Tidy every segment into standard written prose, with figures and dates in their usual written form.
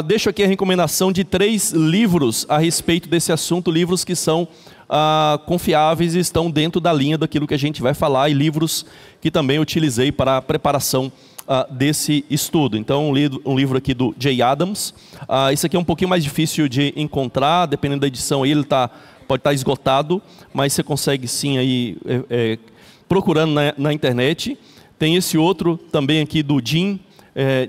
deixo aqui a recomendação de 3 livros a respeito desse assunto, livros que são confiáveis e estão dentro da linha daquilo que a gente vai falar, e livros que também utilizei para a preparação desse estudo. Então, um livro aqui do Jay Adams. Esse aqui é um pouquinho mais difícil de encontrar, dependendo da edição aí, ele pode estar esgotado, mas você consegue sim aí procurando na internet. Tem esse outro também aqui do Jim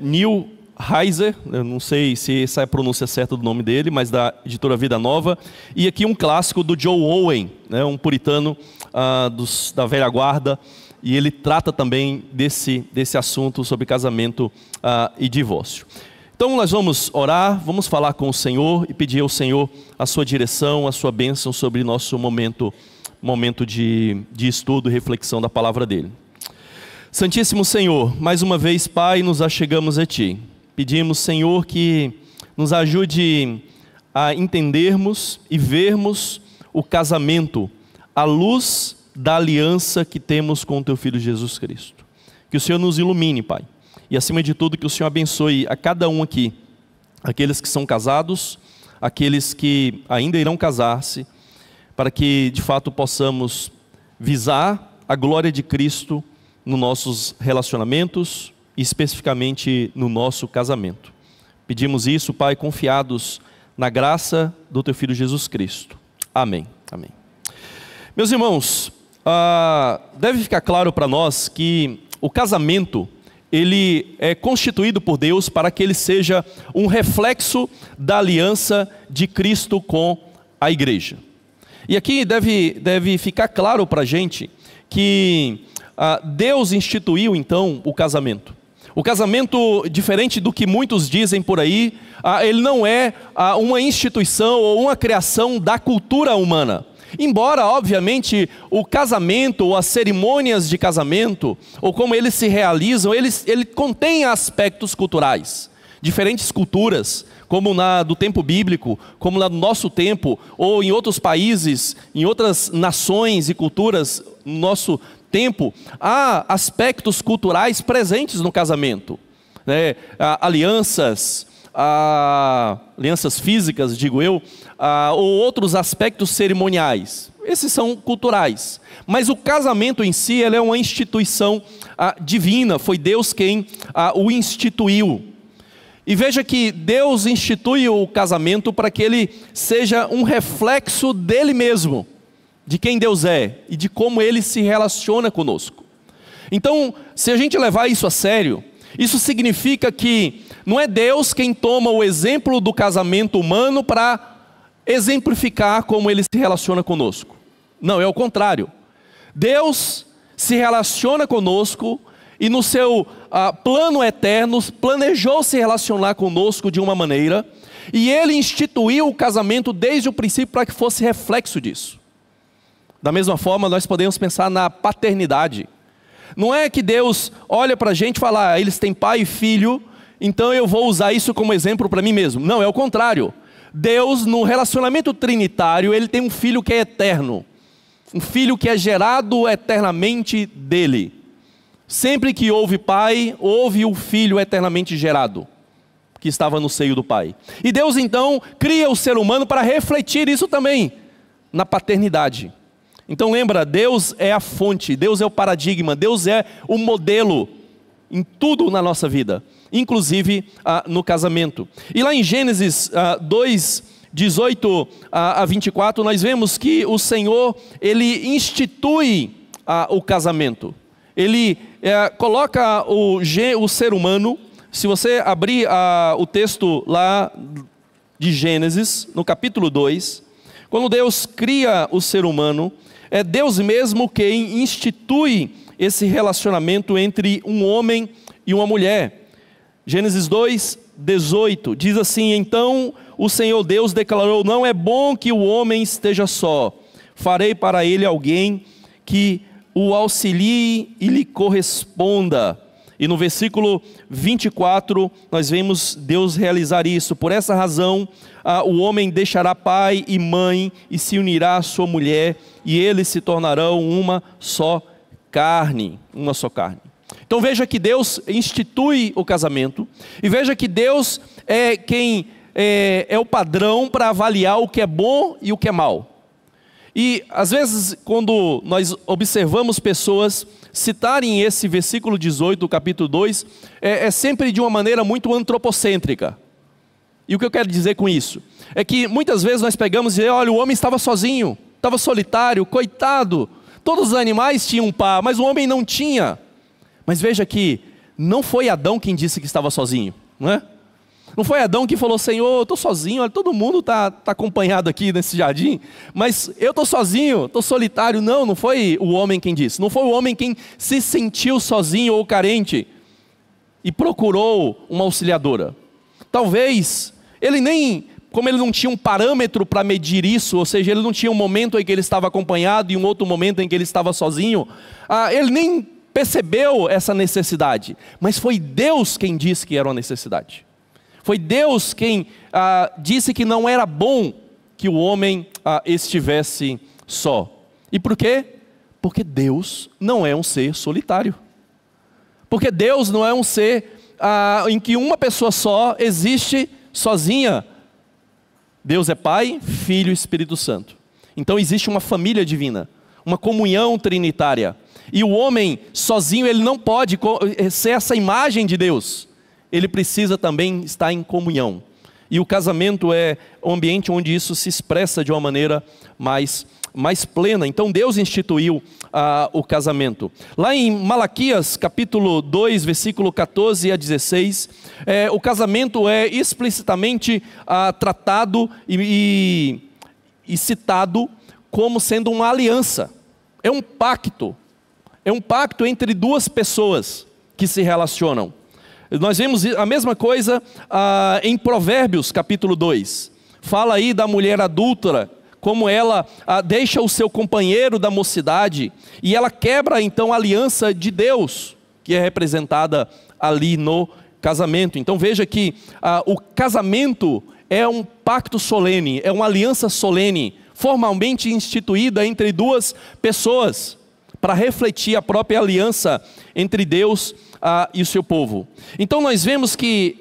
Neuheiser, eu não sei se essa é a pronúncia certa do nome dele, mas da editora Vida Nova. E aqui um clássico do Joe Owen, né, um puritano da velha guarda, e ele trata também desse assunto sobre casamento e divórcio. Então nós vamos orar, vamos falar com o Senhor e pedir ao Senhor a sua direção, a sua bênção sobre nosso momento de estudo e reflexão da palavra dele. Santíssimo Senhor, mais uma vez, Pai, nos achegamos a Ti. Pedimos, Senhor, que nos ajude a entendermos e vermos o casamento à luz da aliança que temos com o Teu Filho Jesus Cristo. Que o Senhor nos ilumine, Pai. E acima de tudo, que o Senhor abençoe a cada um aqui. Aqueles que são casados, aqueles que ainda irão casar-se, para que de fato possamos visar a glória de Cristo nos nossos relacionamentos, e especificamente no nosso casamento. Pedimos isso, Pai, confiados na graça do Teu Filho Jesus Cristo. Amém. Amém. Meus irmãos, deve ficar claro para nós que o casamento, ele é constituído por Deus para que ele seja um reflexo da aliança de Cristo com a igreja. E aqui deve ficar claro para a gente que Deus instituiu então o casamento. O casamento, diferente do que muitos dizem por aí, ele não é uma instituição ou uma criação da cultura humana. Embora, obviamente, o casamento ou as cerimônias de casamento, ou como eles se realizam, ele contém aspectos culturais. Diferentes culturas, como na do tempo bíblico, como na do nosso tempo, ou em outros países, em outras nações e culturas, no nosso tempo, há aspectos culturais presentes no casamento, né? Alianças físicas, digo eu, ou outros aspectos cerimoniais. Esses são culturais. Mas o casamento em si, ele é uma instituição divina, foi Deus quem o instituiu. E veja que Deus institui o casamento para que ele seja um reflexo dele mesmo, de quem Deus é e de como ele se relaciona conosco. Então, se a gente levar isso a sério, isso significa que não é Deus quem toma o exemplo do casamento humano para exemplificar como ele se relaciona conosco. Não, é o contrário. Deus se relaciona conosco e no seu plano eterno planejou se relacionar conosco de uma maneira, e ele instituiu o casamento desde o princípio para que fosse reflexo disso. Da mesma forma, nós podemos pensar na paternidade. Não é que Deus olha para a gente e fala, eles têm pai e filho, então eu vou usar isso como exemplo para mim mesmo. Não, é o contrário. Deus, no relacionamento trinitário, ele tem um filho que é eterno. Um filho que é gerado eternamente dele. Sempre que houve pai, houve o filho eternamente gerado, que estava no seio do pai. E Deus então cria o ser humano para refletir isso também, na paternidade. Então lembra, Deus é a fonte, Deus é o paradigma, Deus é o modelo em tudo na nossa vida, inclusive no casamento. E lá em Gênesis 2, 18 a 24, nós vemos que o Senhor, ele institui o casamento. Ele coloca o ser humano. Se você abrir o texto lá de Gênesis, no capítulo 2, quando Deus cria o ser humano, é Deus mesmo quem institui esse relacionamento entre um homem e uma mulher. Gênesis 2, 18, diz assim, então o Senhor Deus declarou, não é bom que o homem esteja só, farei para ele alguém que o auxilie e lhe corresponda. E no versículo 24, nós vemos Deus realizar isso. Por essa razão, o homem deixará pai e mãe e se unirá à sua mulher, e eles se tornarão uma só carne. Uma só carne. Então veja que Deus institui o casamento, e veja que Deus é quem é o padrão para avaliar o que é bom e o que é mal. E às vezes quando nós observamos pessoas citarem esse versículo 18 do capítulo 2, é sempre de uma maneira muito antropocêntrica. E o que eu quero dizer com isso? É que muitas vezes nós pegamos e dizemos, olha, o homem estava sozinho, estava solitário, coitado. Todos os animais tinham um par, mas o homem não tinha. Mas veja que não foi Adão quem disse que estava sozinho, não é? Não foi Adão que falou, Senhor, eu estou sozinho, olha, todo mundo está acompanhado aqui nesse jardim, mas eu estou sozinho, estou solitário. Não, não foi o homem quem disse, não foi o homem quem se sentiu sozinho ou carente e procurou uma auxiliadora. Talvez, como ele não tinha um parâmetro para medir isso, ou seja, ele não tinha um momento em que ele estava acompanhado e um outro momento em que ele estava sozinho, ele nem percebeu essa necessidade, mas foi Deus quem disse que era uma necessidade. Foi Deus quem disse que não era bom que o homem estivesse só. E por quê? Porque Deus não é um ser solitário. Porque Deus não é um ser em que uma pessoa só existe sozinha. Deus é Pai, Filho e Espírito Santo. Então existe uma família divina, uma comunhão trinitária. E o homem sozinho, ele não pode ser essa imagem de Deus. Ele precisa também estar em comunhão. E o casamento é um ambiente onde isso se expressa de uma maneira mais plena. Então Deus instituiu o casamento. Lá em Malaquias capítulo 2, versículo 14 a 16, o casamento é explicitamente tratado e citado como sendo uma aliança. É um pacto entre duas pessoas que se relacionam. Nós vemos a mesma coisa em Provérbios capítulo 2. Fala aí da mulher adúltera, como ela deixa o seu companheiro da mocidade, e ela quebra então a aliança de Deus, que é representada ali no casamento. Então veja que o casamento é um pacto solene, é uma aliança solene, formalmente instituída entre duas pessoas, para refletir a própria aliança entre Deus e o seu povo. Então nós vemos que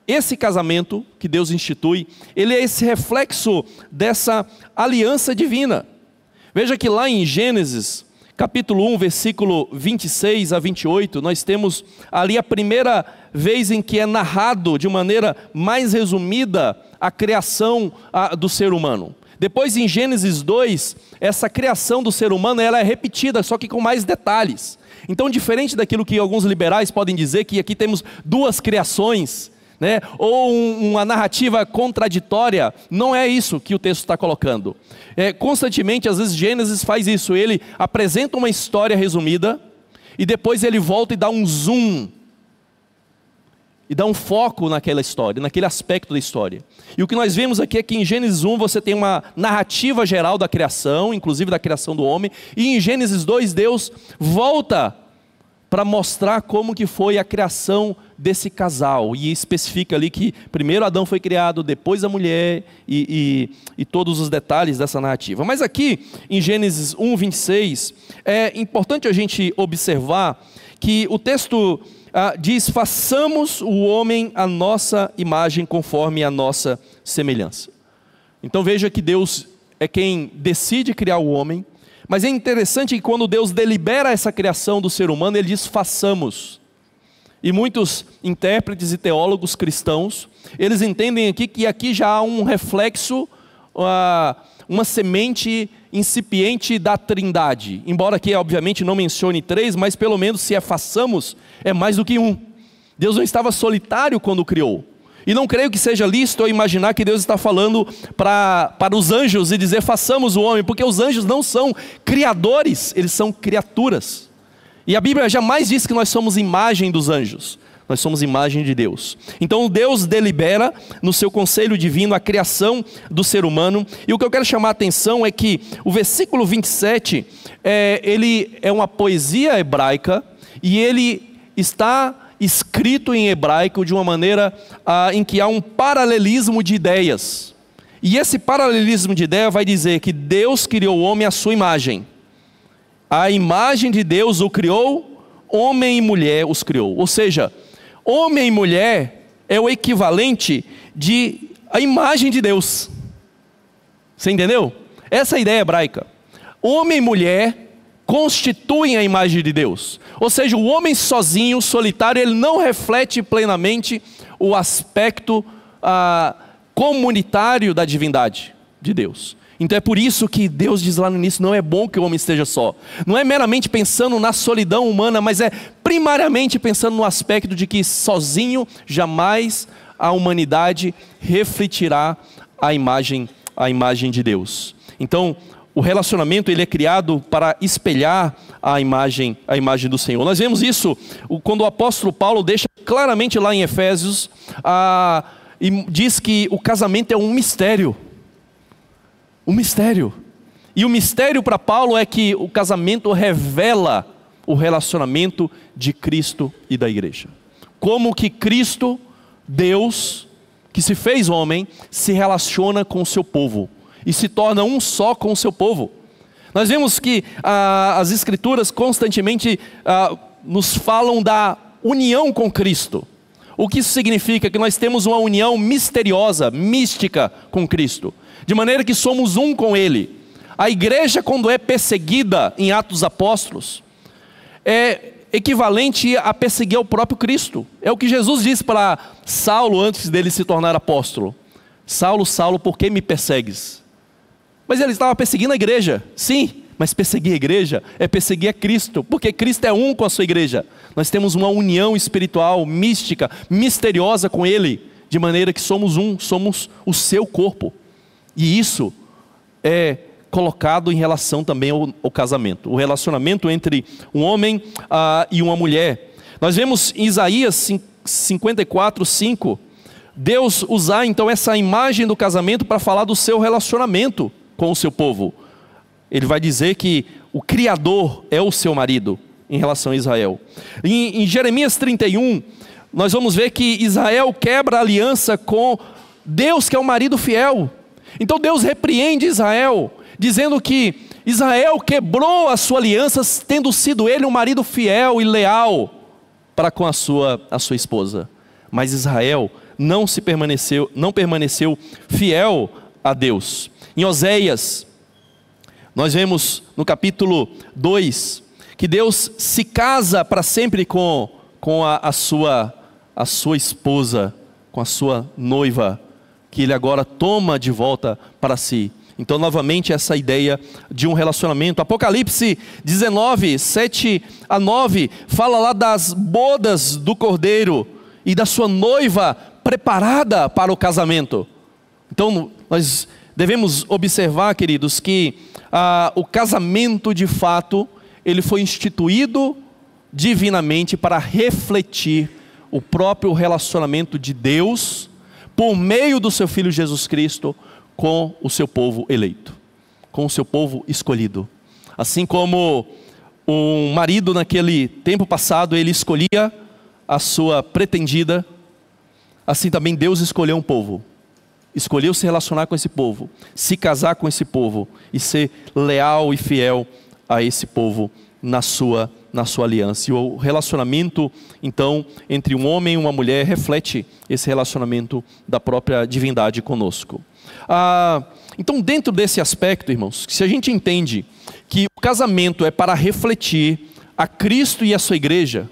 esse casamento que Deus institui, ele é esse reflexo dessa aliança divina. Veja que lá em Gênesis, capítulo 1, versículo 26 a 28, nós temos ali a primeira vez em que é narrado de maneira mais resumida a criação do ser humano. Depois em Gênesis 2, essa criação do ser humano ela é repetida, só que com mais detalhes. Então, diferente daquilo que alguns liberais podem dizer, que aqui temos duas criações, né, ou uma narrativa contraditória, não é isso que o texto está colocando. Constantemente, às vezes, Gênesis faz isso, ele apresenta uma história resumida, e depois ele volta e dá um zoom, e dá um foco naquela história, naquele aspecto da história. E o que nós vemos aqui é que em Gênesis 1 você tem uma narrativa geral da criação, inclusive da criação do homem, e em Gênesis 2 Deus volta para mostrar como que foi a criação desse casal, e especifica ali que primeiro Adão foi criado, depois a mulher, e todos os detalhes dessa narrativa. Mas aqui em Gênesis 1, 26, é importante a gente observar que o texto diz, façamos o homem à nossa imagem, conforme a nossa semelhança. Então veja que Deus é quem decide criar o homem, mas é interessante que quando Deus delibera essa criação do ser humano, Ele diz façamos. E muitos intérpretes e teólogos cristãos, eles entendem aqui que aqui já há um reflexo, uma semente incipiente da Trindade. Embora aqui obviamente não mencione três, mas pelo menos se façamos, é mais do que um. Deus não estava solitário quando criou. E não creio que seja lícito eu imaginar que Deus está falando para os anjos e dizer façamos o homem, porque os anjos não são criadores, eles são criaturas. E a Bíblia jamais diz que nós somos imagem dos anjos, nós somos imagem de Deus. Então Deus delibera no seu conselho divino a criação do ser humano. E o que eu quero chamar a atenção é que o versículo 27, ele é uma poesia hebraica, e ele está escrito em hebraico de uma maneira em que há um paralelismo de ideias. E esse paralelismo de ideia vai dizer que Deus criou o homem à sua imagem. A imagem de Deus o criou, homem e mulher os criou. Ou seja, homem e mulher é o equivalente de a imagem de Deus. Você entendeu? Essa é a ideia hebraica. Homem e mulher constituem a imagem de Deus. Ou seja, o homem sozinho, solitário, ele não reflete plenamente o aspecto comunitário da divindade de Deus. Então é por isso que Deus diz lá no início, não é bom que o homem esteja só. Não é meramente pensando na solidão humana, mas é primariamente pensando no aspecto de que sozinho jamais a humanidade refletirá a imagem de Deus. Então, o relacionamento ele é criado para espelhar a imagem do Senhor. Nós vemos isso quando o apóstolo Paulo deixa claramente lá em Efésios, e diz que o casamento é um mistério. Um mistério. E o mistério para Paulo é que o casamento revela o relacionamento de Cristo e da igreja. Como que Cristo, Deus, que se fez homem, se relaciona com o seu povo e se torna um só com o seu povo. Nós vemos que as escrituras constantemente nos falam da união com Cristo. O que isso significa? Que nós temos uma união misteriosa, mística com Cristo, de maneira que somos um com Ele. A igreja, quando é perseguida em Atos dos Apóstolos, é equivalente a perseguir o próprio Cristo. É o que Jesus disse para Saulo antes dele se tornar apóstolo: Saulo, Saulo, por que me persegues? Mas ele estava perseguindo a igreja, sim, mas perseguir a igreja é perseguir a Cristo, porque Cristo é um com a sua igreja. Nós temos uma união espiritual, mística, misteriosa com Ele, de maneira que somos um, somos o seu corpo. E isso é colocado em relação também ao casamento, o relacionamento entre um homem e uma mulher. Nós vemos em Isaías 54:5, Deus usar então essa imagem do casamento para falar do seu relacionamento com o seu povo. Ele vai dizer que o Criador é o seu marido em relação a Israel. Em Jeremias 31, nós vamos ver que Israel quebra a aliança com Deus, que é o marido fiel. Então Deus repreende Israel, dizendo que Israel quebrou a sua aliança, tendo sido ele um marido fiel e leal para com a sua esposa. Mas Israel não permaneceu fiel a Deus. Em Oséias, nós vemos no capítulo 2, que Deus se casa para sempre com a sua esposa, com a sua noiva, que Ele agora toma de volta para si. Então, novamente, essa ideia de um relacionamento. Apocalipse 19, 7-9, fala lá das bodas do Cordeiro e da sua noiva preparada para o casamento. Então, nós devemos observar, queridos, que o casamento de fato, ele foi instituído divinamente para refletir o próprio relacionamento de Deus, por meio do seu Filho Jesus Cristo, com o seu povo eleito, com o seu povo escolhido. Assim como um marido naquele tempo passado, ele escolhia a sua pretendida, assim também Deus escolheu um povo. Escolheu se relacionar com esse povo, se casar com esse povo e ser leal e fiel a esse povo na sua aliança. E o relacionamento, então, entre um homem e uma mulher reflete esse relacionamento da própria divindade conosco. Então, dentro desse aspecto, irmãos, se a gente entende que o casamento é para refletir a Cristo e a sua igreja,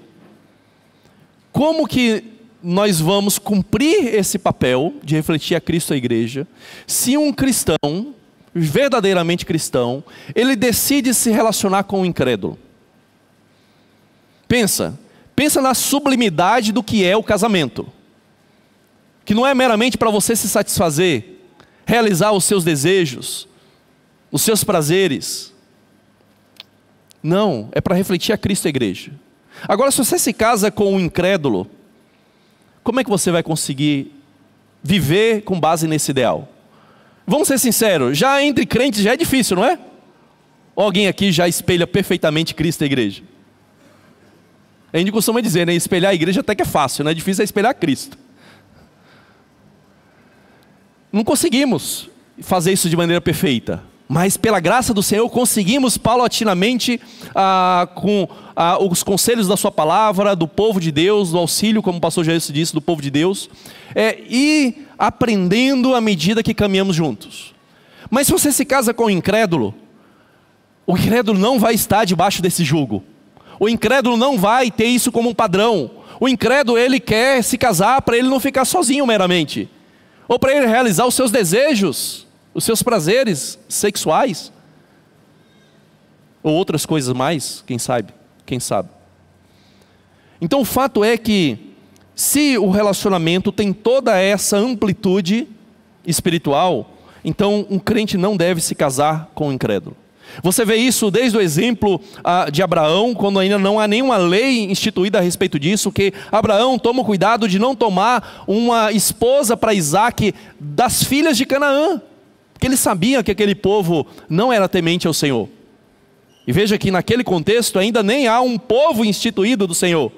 como que nós vamos cumprir esse papel de refletir a Cristo e a igreja, se um cristão, verdadeiramente cristão, ele decide se relacionar com o incrédulo? Pensa na sublimidade do que é o casamento, que não é meramente para você se satisfazer, realizar os seus desejos, os seus prazeres. Não, é para refletir a Cristo e a igreja. Agora, se você se casa com um incrédulo, como é que você vai conseguir viver com base nesse ideal? Vamos ser sinceros, já entre crentes já é difícil, não é? Ou alguém aqui já espelha perfeitamente Cristo e a igreja? A gente costuma dizer, né? Espelhar a igreja até que é fácil, né? Difícil é espelhar Cristo. Não conseguimos fazer isso de maneira perfeita, Mas pela graça do Senhor conseguimos paulatinamente, com os conselhos da sua palavra, do povo de Deus, do auxílio, como o pastor Jesus disse, do povo de Deus, ir aprendendo à medida que caminhamos juntos. Mas se você se casa com um incrédulo, o incrédulo não vai estar debaixo desse jugo. O incrédulo não vai ter isso como um padrão. O incrédulo, ele quer se casar para ele não ficar sozinho meramente, ou para ele realizar os seus desejos, os seus prazeres sexuais, ou outras coisas mais, quem sabe. Então o fato é que, se o relacionamento tem toda essa amplitude espiritual, então um crente não deve se casar com um incrédulo. Você vê isso desde o exemplo de Abraão, quando ainda não há nenhuma lei instituída a respeito disso, que Abraão toma o cuidado de não tomar uma esposa para Isaque das filhas de Canaã, porque ele sabia que aquele povo não era temente ao Senhor. E veja que naquele contexto ainda nem há um povo instituído do Senhor,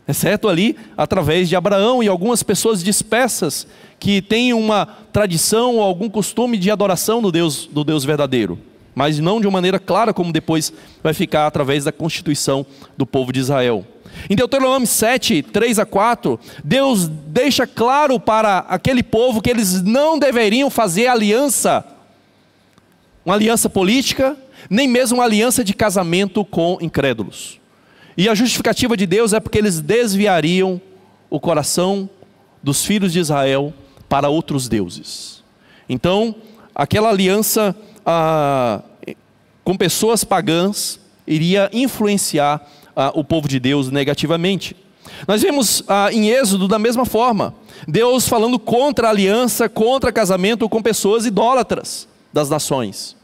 exceto ali através de Abraão e algumas pessoas dispersas que têm uma tradição ou algum costume de adoração do Deus verdadeiro, mas não de uma maneira clara como depois vai ficar através da constituição do povo de Israel. Em Deuteronômio 7, 3-4, Deus deixa claro para aquele povo que eles não deveriam fazer aliança, uma aliança política, nem mesmo uma aliança de casamento com incrédulos. E a justificativa de Deus é porque eles desviariam o coração dos filhos de Israel para outros deuses. Então, aquela aliança com pessoas pagãs iria influenciar o povo de Deus negativamente. Nós vemos em Êxodo da mesma forma, Deus falando contra a aliança, contra casamento com pessoas idólatras das nações,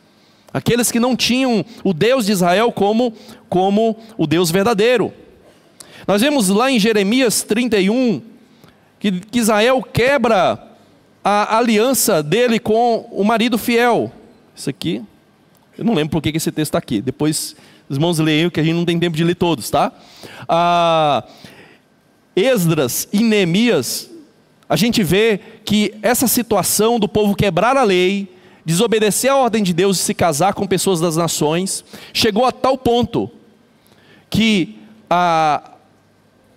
aqueles que não tinham o Deus de Israel como o Deus verdadeiro. Nós vemos lá em Jeremias 31, que Israel quebra a aliança dele com o marido fiel. Isso aqui, eu não lembro por que esse texto está aqui, depois os irmãos leiam, que a gente não tem tempo de ler todos, tá? Esdras e Neemias, a gente vê que essa situação do povo quebrar a lei, desobedecer a ordem de Deus e se casar com pessoas das nações, chegou a tal ponto que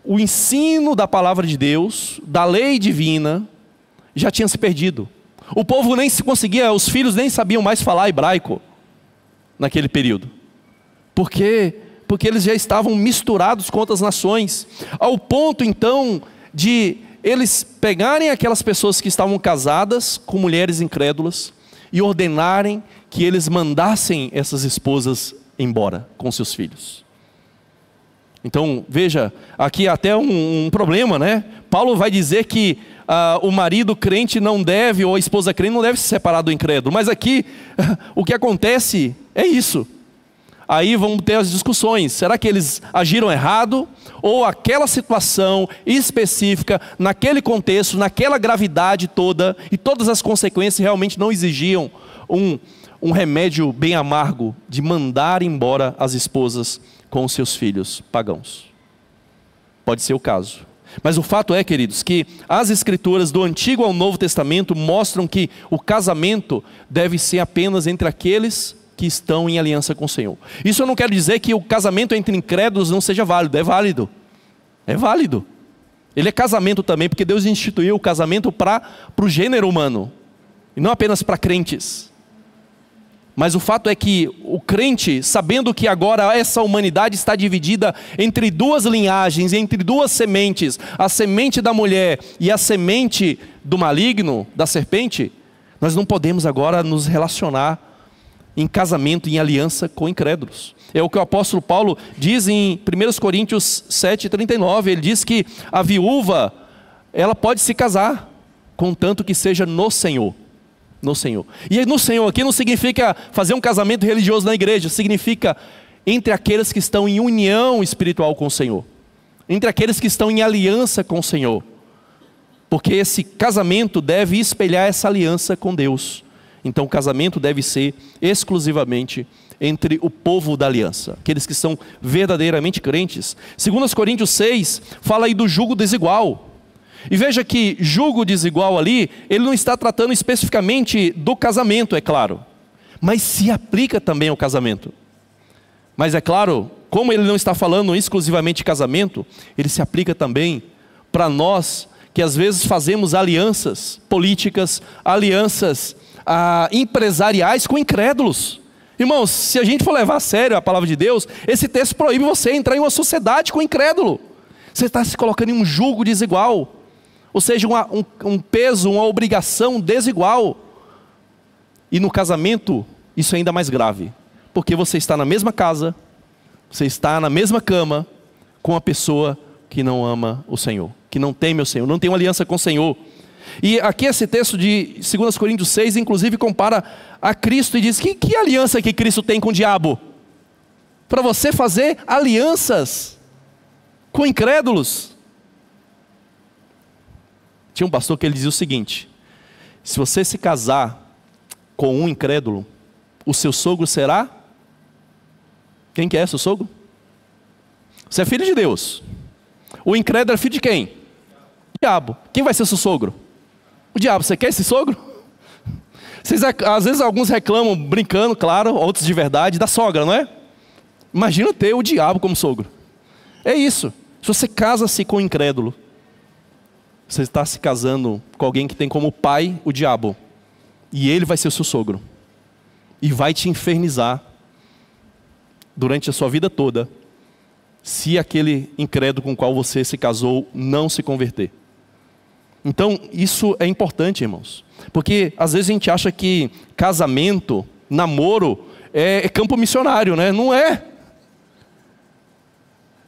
o ensino da palavra de Deus, da lei divina, já tinha se perdido. O povo nem se conseguia, os filhos nem sabiam mais falar hebraico naquele período. Por quê? Porque eles já estavam misturados com outras nações, ao ponto então de eles pegarem aquelas pessoas que estavam casadas com mulheres incrédulas e ordenarem que eles mandassem essas esposas embora com seus filhos. Então veja, aqui até um problema, né? Paulo vai dizer que o marido crente não deve, ou a esposa crente não deve se separar do incrédulo, mas aqui o que acontece é isso. Aí vamos ter as discussões, será que eles agiram errado? Ou aquela situação específica, naquele contexto, naquela gravidade toda, e todas as consequências realmente não exigiam um remédio bem amargo de mandar embora as esposas com os seus filhos pagãos? Pode ser o caso. Mas o fato é, queridos, que as escrituras do Antigo ao Novo Testamento mostram que o casamento deve ser apenas entre aqueles que estão em aliança com o Senhor. Isso eu não quero dizer que o casamento entre incrédulos não seja válido, é válido. É válido. Ele é casamento também, porque Deus instituiu o casamento para o gênero humano, e não apenas para crentes. Mas o fato é que o crente, sabendo que agora essa humanidade está dividida entre duas linhagens, entre duas sementes, a semente da mulher e a semente do maligno, da serpente, nós não podemos agora nos relacionar em casamento, em aliança com incrédulos. É o que o apóstolo Paulo diz em 1 Coríntios 7,39, ele diz que a viúva, ela pode se casar, contanto que seja no Senhor. No Senhor. E no Senhor aqui não significa fazer um casamento religioso na igreja, significa entre aqueles que estão em união espiritual com o Senhor, entre aqueles que estão em aliança com o Senhor, porque esse casamento deve espelhar essa aliança com Deus. Então o casamento deve ser exclusivamente entre o povo da aliança, aqueles que são verdadeiramente crentes. 2 Coríntios 6 fala aí do jugo desigual. E veja que jugo desigual ali, ele não está tratando especificamente do casamento, é claro, mas se aplica também ao casamento. Mas é claro, como ele não está falando exclusivamente de casamento, ele se aplica também para nós que às vezes fazemos alianças políticas, alianças empresariais com incrédulos. Irmãos, se a gente for levar a sério a palavra de Deus, esse texto proíbe você entrar em uma sociedade com incrédulo. Você está se colocando em um jugo desigual, ou seja, um peso, uma obrigação desigual. E no casamento, isso é ainda mais grave, porque você está na mesma casa, você está na mesma cama com a pessoa que não ama o Senhor, que não teme o Senhor, não tem uma aliança com o Senhor. E aqui esse texto de 2 Coríntios 6, inclusive compara a Cristo e diz, que aliança que Cristo tem com o diabo? Para você fazer alianças com incrédulos. Tinha um pastor que ele dizia o seguinte: se você se casar com um incrédulo, o seu sogro será? Quem que é seu sogro? Você é filho de Deus. O incrédulo é filho de quem? O diabo. Quem vai ser seu sogro? O diabo. Você quer esse sogro? Às vezes alguns reclamam, brincando, claro, outros de verdade, da sogra, não é? Imagina ter o diabo como sogro. É isso. Se você casa-se com um incrédulo, você está se casando com alguém que tem como pai o diabo. E ele vai ser o seu sogro. E vai te infernizar durante a sua vida toda, se aquele incrédulo com o qual você se casou não se converter. Então, isso é importante, irmãos. Porque às vezes a gente acha que casamento, namoro, é campo missionário, né? Não é.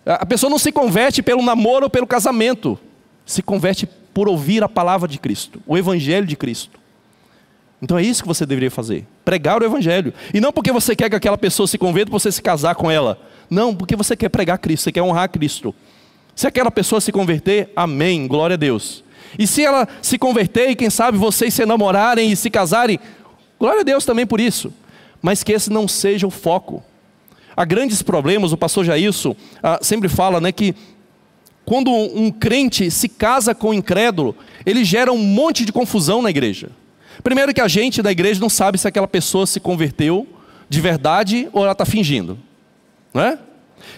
A pessoa não se converte pelo namoro ou pelo casamento. Se converte por ouvir a palavra de Cristo, o Evangelho de Cristo. Então é isso que você deveria fazer, pregar o Evangelho. E não porque você quer que aquela pessoa se converta para você se casar com ela. Não, porque você quer pregar Cristo, você quer honrar Cristo. Se aquela pessoa se converter, amém, glória a Deus. E se ela se converter e quem sabe vocês se namorarem e se casarem, glória a Deus também por isso. Mas que esse não seja o foco. Há grandes problemas, o pastor Jailson sempre fala, né, que quando um crente se casa com um incrédulo, ele gera um monte de confusão na igreja. Primeiro que a gente da igreja não sabe se aquela pessoa se converteu de verdade ou ela está fingindo, não é?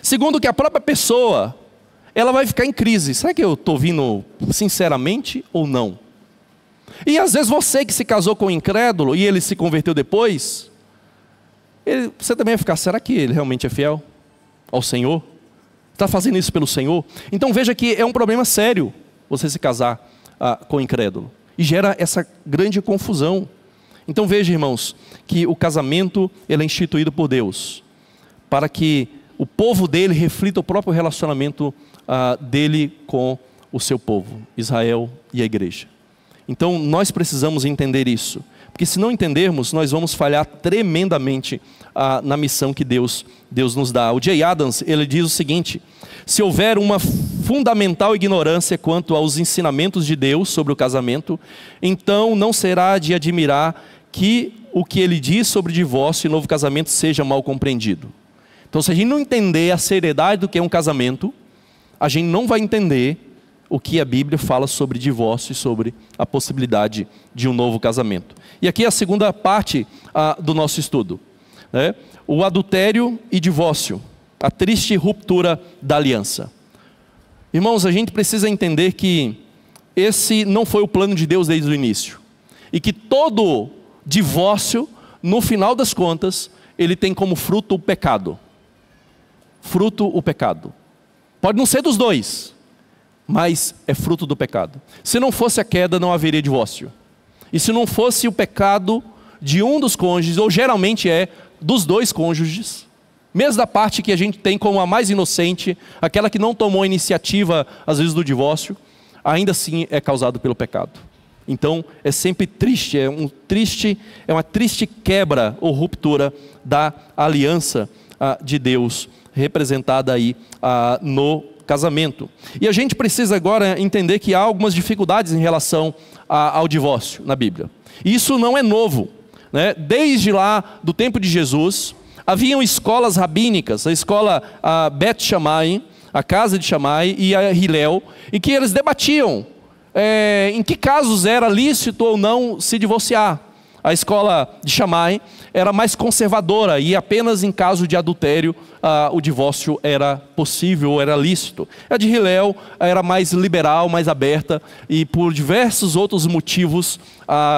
Segundo que a própria pessoa, ela vai ficar em crise. Será que eu estou vindo sinceramente ou não? E às vezes você que se casou com um incrédulo e ele se converteu depois, você também vai ficar, será que ele realmente é fiel ao Senhor? Está fazendo isso pelo Senhor? Então veja que é um problema sério você se casar com um incrédulo. E gera essa grande confusão. Então veja, irmãos, que o casamento ele é instituído por Deus, para que o povo dele reflita o próprio relacionamento dele com o seu povo, Israel e a igreja. Então nós precisamos entender isso, porque se não entendermos, nós vamos falhar tremendamente na missão que Deus nos dá. O Jay Adams, ele diz o seguinte: se houver uma fundamental ignorância quanto aos ensinamentos de Deus sobre o casamento, então não será de admirar que o que ele diz sobre divórcio e novo casamento seja mal compreendido. Então, se a gente não entender a seriedade do que é um casamento, a gente não vai entender o que a Bíblia fala sobre divórcio e sobre a possibilidade de um novo casamento. E aqui é a segunda parte do nosso estudo, né? O adultério e divórcio, a triste ruptura da aliança. Irmãos, a gente precisa entender que esse não foi o plano de Deus desde o início. E que todo divórcio, no final das contas, ele tem como fruto o pecado. Fruto o pecado. Pode não ser dos dois, mas é fruto do pecado. Se não fosse a queda, não haveria divórcio. E se não fosse o pecado de um dos cônjuges, ou geralmente é dos dois cônjuges, mesmo da parte que a gente tem como a mais inocente, aquela que não tomou a iniciativa, às vezes, do divórcio, ainda assim é causado pelo pecado. Então, é sempre triste, é uma triste quebra ou ruptura da aliança de Deus, representada aí no casamento. E a gente precisa agora entender que há algumas dificuldades em relação ao divórcio na Bíblia. E isso não é novo, né? Desde lá do tempo de Jesus, haviam escolas rabínicas, a escola Bet Shammai, a casa de Shammai e a Hillel, em que eles debatiam em que casos era lícito ou não se divorciar. A escola de Shammai era mais conservadora e apenas em caso de adultério o divórcio era possível, era lícito. A de Hillel era mais liberal, mais aberta e por diversos outros motivos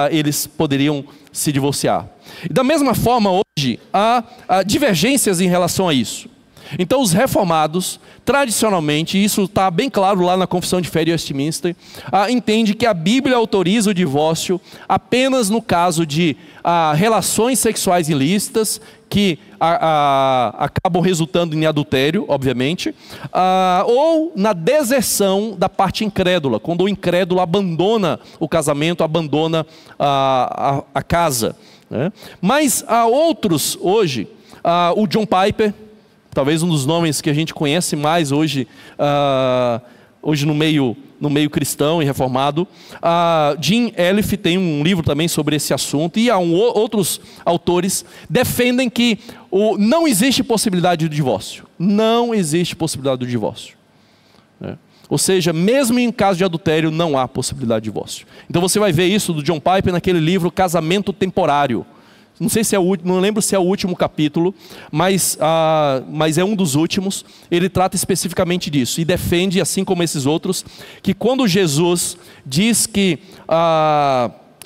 eles poderiam se divorciar. E da mesma forma hoje há divergências em relação a isso. Então os reformados, tradicionalmente, isso está bem claro lá na Confissão de Fé de Westminster, entende que a Bíblia autoriza o divórcio apenas no caso de relações sexuais ilícitas, que acabam resultando em adultério, obviamente, ou na deserção da parte incrédula, quando o incrédulo abandona o casamento, abandona a casa, né? Mas há outros hoje, o John Piper, talvez um dos nomes que a gente conhece mais hoje, hoje no meio cristão e reformado. Jim Elliff tem um livro também sobre esse assunto, e há outros autores defendem que não existe possibilidade do divórcio. Não existe possibilidade do divórcio. Ou seja, mesmo em caso de adultério, não há possibilidade de divórcio. Então você vai ver isso do John Piper naquele livro Casamento Temporário. Não sei se é não lembro se é o último capítulo, mas é um dos últimos. Ele trata especificamente disso e defende, assim como esses outros, que quando Jesus diz que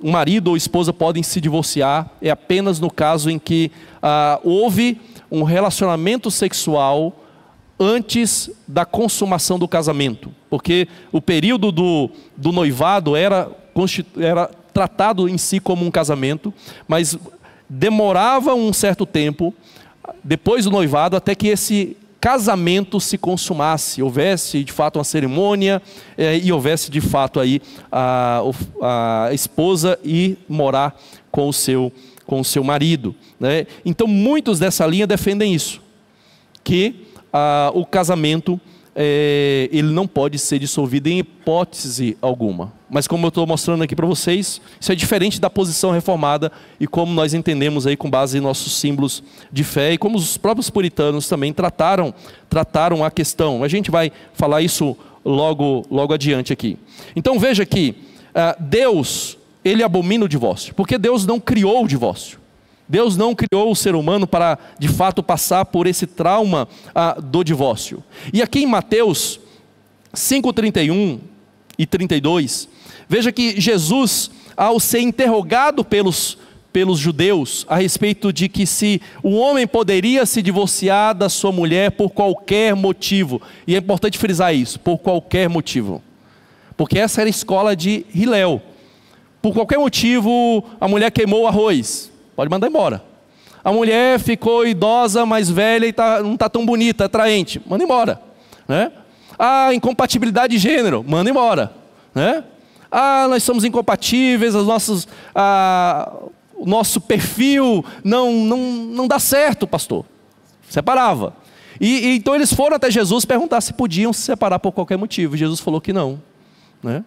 o marido ou esposa podem se divorciar, é apenas no caso em que houve um relacionamento sexual antes da consumação do casamento, porque o período do noivado era tratado em si como um casamento, mas demorava um certo tempo, depois do noivado, até que esse casamento se consumasse, houvesse de fato uma cerimônia, e houvesse de fato aí a esposa ir morar com o seu marido, né? Então muitos dessa linha defendem isso, que o casamento ele não pode ser dissolvido em hipótese alguma. Mas como eu estou mostrando aqui para vocês, isso é diferente da posição reformada e como nós entendemos aí com base em nossos símbolos de fé e como os próprios puritanos também trataram a questão. A gente vai falar isso logo adiante aqui. Então veja que Deus, ele abomina o divórcio, porque Deus não criou o divórcio. Deus não criou o ser humano para, de fato, passar por esse trauma do divórcio. E aqui em Mateus 5:31 e 32, veja que Jesus, ao ser interrogado pelos judeus a respeito de que se o homem poderia se divorciar da sua mulher por qualquer motivo, e é importante frisar isso, por qualquer motivo, porque essa era a escola de Hillel. Por qualquer motivo, a mulher queimou o arroz, pode mandar embora. A mulher ficou idosa, mais velha e não está tão bonita, atraente, manda embora, né? Incompatibilidade de gênero, manda embora, né? Nós somos incompatíveis, o nosso perfil não dá certo, pastor. Separava. E então eles foram até Jesus perguntar se podiam se separar por qualquer motivo. Jesus falou que não, né?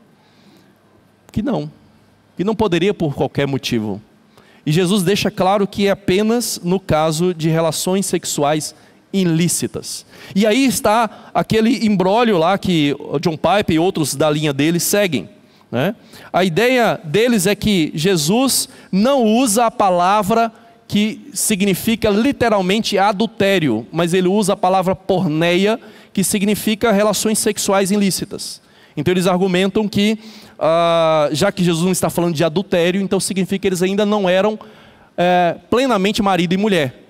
Que não poderia por qualquer motivo. E Jesus deixa claro que é apenas no caso de relações sexuais ilícitas. E aí está aquele imbróglio lá que o John Piper e outros da linha dele seguem, né? A ideia deles é que Jesus não usa a palavra que significa literalmente adultério, mas ele usa a palavra porneia, que significa relações sexuais ilícitas. Então eles argumentam que já que Jesus não está falando de adultério, então significa que eles ainda não eram plenamente marido e mulher.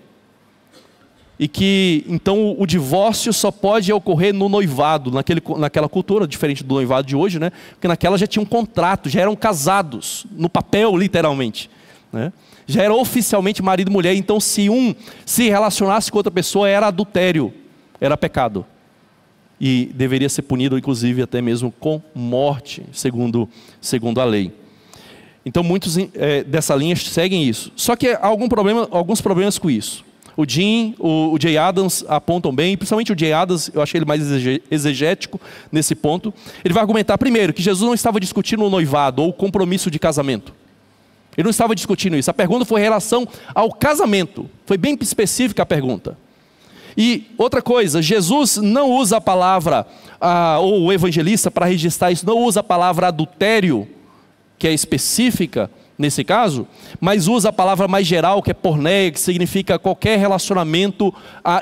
E que então o divórcio só pode ocorrer no noivado, naquela cultura, diferente do noivado de hoje, né? Porque naquela já tinha um contrato, já eram casados, no papel literalmente, né? Já era oficialmente marido e mulher, então se um se relacionasse com outra pessoa era adultério, era pecado. E deveria ser punido, inclusive, até mesmo com morte, segundo a lei. Então, muitos dessa linha seguem isso. Só que há alguns problemas com isso. O Jim, o Jay Adams apontam bem, principalmente o Jay Adams, eu achei ele mais exegético nesse ponto. Ele vai argumentar, primeiro, que Jesus não estava discutindo o noivado ou o compromisso de casamento. Ele não estava discutindo isso. A pergunta foi em relação ao casamento. Foi bem específica a pergunta. E outra coisa, Jesus não usa a palavra, ou o evangelista para registrar isso, não usa a palavra adultério, que é específica nesse caso, mas usa a palavra mais geral, que é porneia, que significa qualquer relacionamento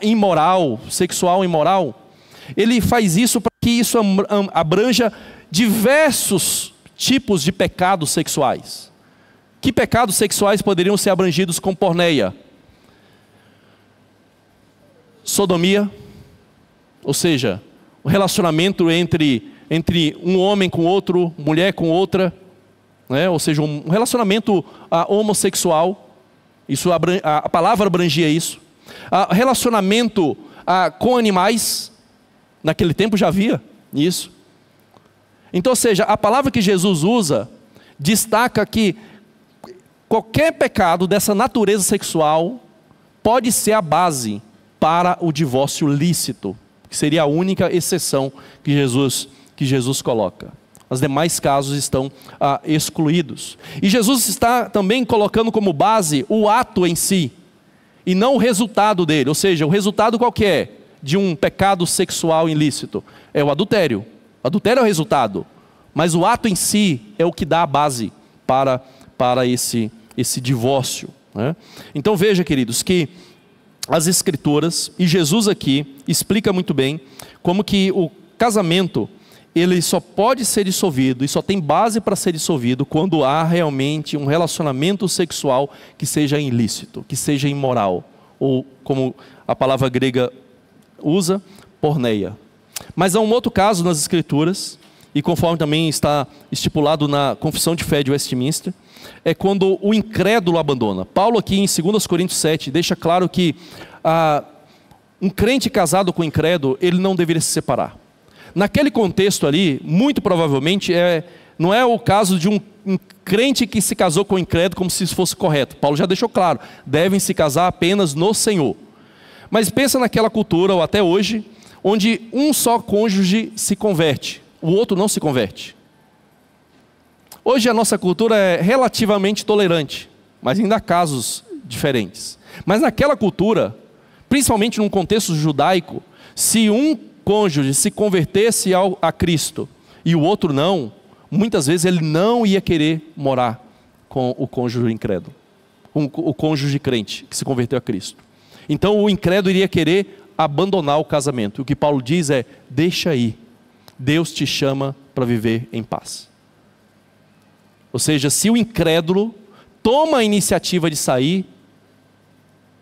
imoral, sexual imoral. Ele faz isso para que isso abranja diversos tipos de pecados sexuais. Que pecados sexuais poderiam ser abrangidos com porneia? Sodomia, ou seja, o relacionamento entre um homem com outro, mulher com outra, né? Ou seja, um relacionamento homossexual. Isso a palavra abrangia isso. Relacionamento com animais, naquele tempo já havia isso. Então, ou seja, a palavra que Jesus usa destaca que qualquer pecado dessa natureza sexual pode ser a base para o divórcio lícito, que seria a única exceção que Jesus coloca. Os demais casos estão excluídos. E Jesus está também colocando como base o ato em si, e não o resultado dele. Ou seja, o resultado qual que é de um pecado sexual ilícito? É o adultério. O adultério é o resultado, mas o ato em si é o que dá a base para esse divórcio, né? Então veja, queridos, que as Escrituras, e Jesus aqui explica muito bem como que o casamento, ele só pode ser dissolvido e só tem base para ser dissolvido quando há realmente um relacionamento sexual que seja ilícito, que seja imoral, ou como a palavra grega usa, porneia. Mas há um outro caso nas Escrituras, e conforme também está estipulado na Confissão de Fé de Westminster, é quando o incrédulo abandona. Paulo aqui em 2 Coríntios 7 deixa claro que um crente casado com incrédulo, ele não deveria se separar. Naquele contexto ali, muito provavelmente, não é o caso de um crente que se casou com incrédulo como se isso fosse correto. Paulo já deixou claro, devem se casar apenas no Senhor. Mas pensa naquela cultura, ou até hoje, onde um só cônjuge se converte, o outro não se converte. Hoje a nossa cultura é relativamente tolerante, mas ainda há casos diferentes. Mas naquela cultura, principalmente num contexto judaico, se um cônjuge se convertesse a Cristo e o outro não, muitas vezes ele não ia querer morar com o cônjuge incrédulo, o cônjuge crente que se converteu a Cristo. Então o incrédulo iria querer abandonar o casamento. O que Paulo diz é: deixa aí, Deus te chama para viver em paz. Ou seja, se o incrédulo toma a iniciativa de sair,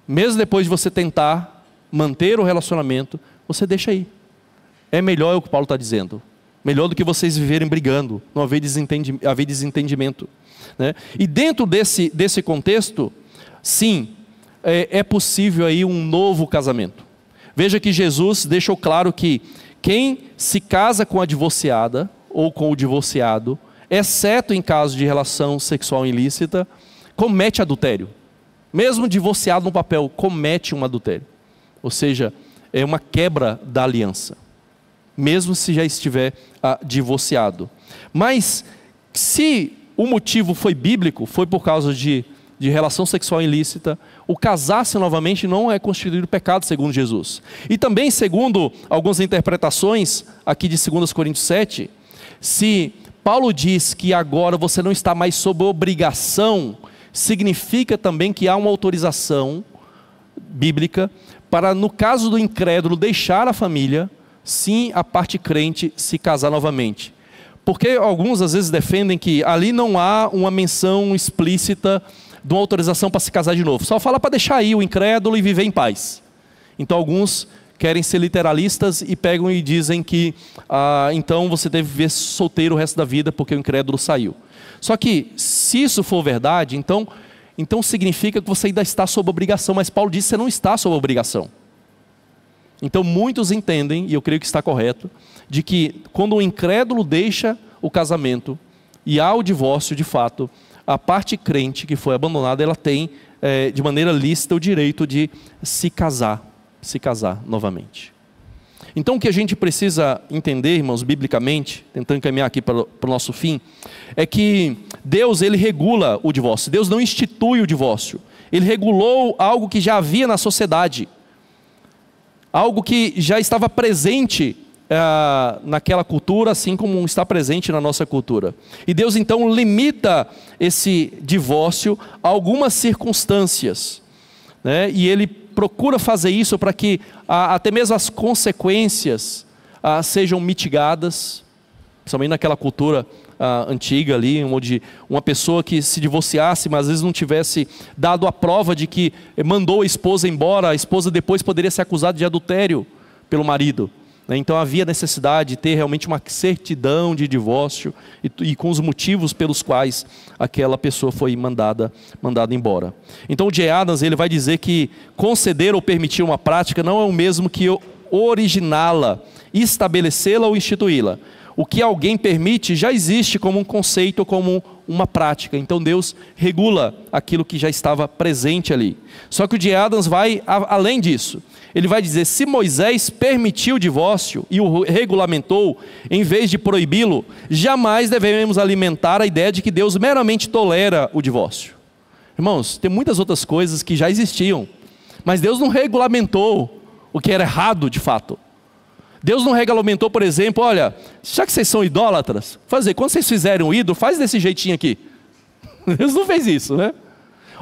mesmo depois de você tentar manter o relacionamento, você deixa aí. É melhor, é o que Paulo está dizendo. Melhor do que vocês viverem brigando, não haver desentendimento, né? E dentro desse contexto, sim, é possível aí um novo casamento. Veja que Jesus deixou claro que quem se casa com a divorciada ou com o divorciado, exceto em caso de relação sexual ilícita, comete adultério. Mesmo divorciado no papel, comete um adultério. Ou seja, é uma quebra da aliança, mesmo se já estiver divorciado. Mas se o motivo foi bíblico, foi por causa de relação sexual ilícita, o casar-se novamente não é constituído pecado segundo Jesus. E também segundo algumas interpretações aqui de 2 Coríntios 7, se Paulo diz que agora você não está mais sob obrigação, significa também que há uma autorização bíblica para, no caso do incrédulo, deixar a família, sim, a parte crente se casar novamente. Porque alguns às vezes defendem que ali não há uma menção explícita de uma autorização para se casar de novo. Só fala para deixar aí o incrédulo e viver em paz. Então alguns querem ser literalistas e pegam e dizem que então você deve viver solteiro o resto da vida porque o incrédulo saiu. Só que se isso for verdade, então significa que você ainda está sob obrigação, mas Paulo diz que você não está sob obrigação. Então muitos entendem, e eu creio que está correto, de que quando o incrédulo deixa o casamento e há o divórcio de fato, a parte crente que foi abandonada, ela tem de maneira lícita o direito de se casar novamente. Então o que a gente precisa entender, irmãos, biblicamente, tentando caminhar aqui para o nosso fim, é que Deus, ele regula o divórcio. Deus não institui o divórcio. Ele regulou algo que já havia na sociedade, algo que já estava presente naquela cultura, assim como está presente na nossa cultura. E Deus então limita esse divórcio a algumas circunstâncias, né? E Ele procura fazer isso para que até mesmo as consequências sejam mitigadas, principalmente naquela cultura antiga ali, onde uma pessoa que se divorciasse, mas às vezes não tivesse dado a prova de que mandou a esposa embora, a esposa depois poderia ser acusada de adultério pelo marido. Então havia necessidade de ter realmente uma certidão de divórcio e com os motivos pelos quais aquela pessoa foi mandada embora. Então o J. Adams, ele vai dizer que conceder ou permitir uma prática não é o mesmo que originá-la, estabelecê-la ou instituí-la. O que alguém permite já existe como um conceito, como uma prática. Então Deus regula aquilo que já estava presente ali. Só que o J. Adams vai além disso. Ele vai dizer, se Moisés permitiu o divórcio e o regulamentou, em vez de proibi-lo, jamais devemos alimentar a ideia de que Deus meramente tolera o divórcio. Irmãos, tem muitas outras coisas que já existiam, mas Deus não regulamentou o que era errado de fato. Deus não regulamentou, por exemplo, olha, já que vocês são idólatras, quando vocês fizerem um ídolo, faz desse jeitinho aqui. Deus não fez isso, né?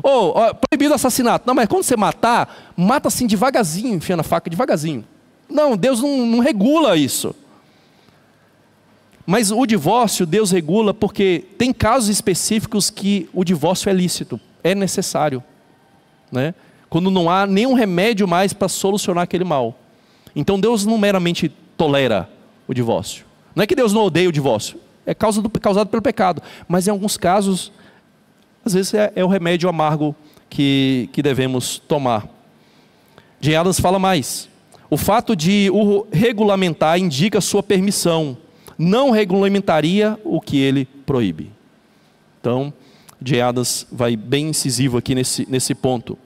Ou, proibido assassinato. Não, mas quando você matar, mata assim devagarzinho, enfiando a faca devagarzinho. Não, Deus não regula isso. Mas o divórcio, Deus regula porque tem casos específicos que o divórcio é lícito, é necessário, né? Quando não há nenhum remédio mais para solucionar aquele mal. Então Deus não meramente tolera o divórcio. Não é que Deus não odeia o divórcio, é causado pelo pecado. Mas em alguns casos, às vezes é o remédio amargo que devemos tomar. J. Adams fala mais. O fato de o regulamentar indica sua permissão. Não regulamentaria o que ele proíbe. Então, J. Adams vai bem incisivo aqui nesse ponto.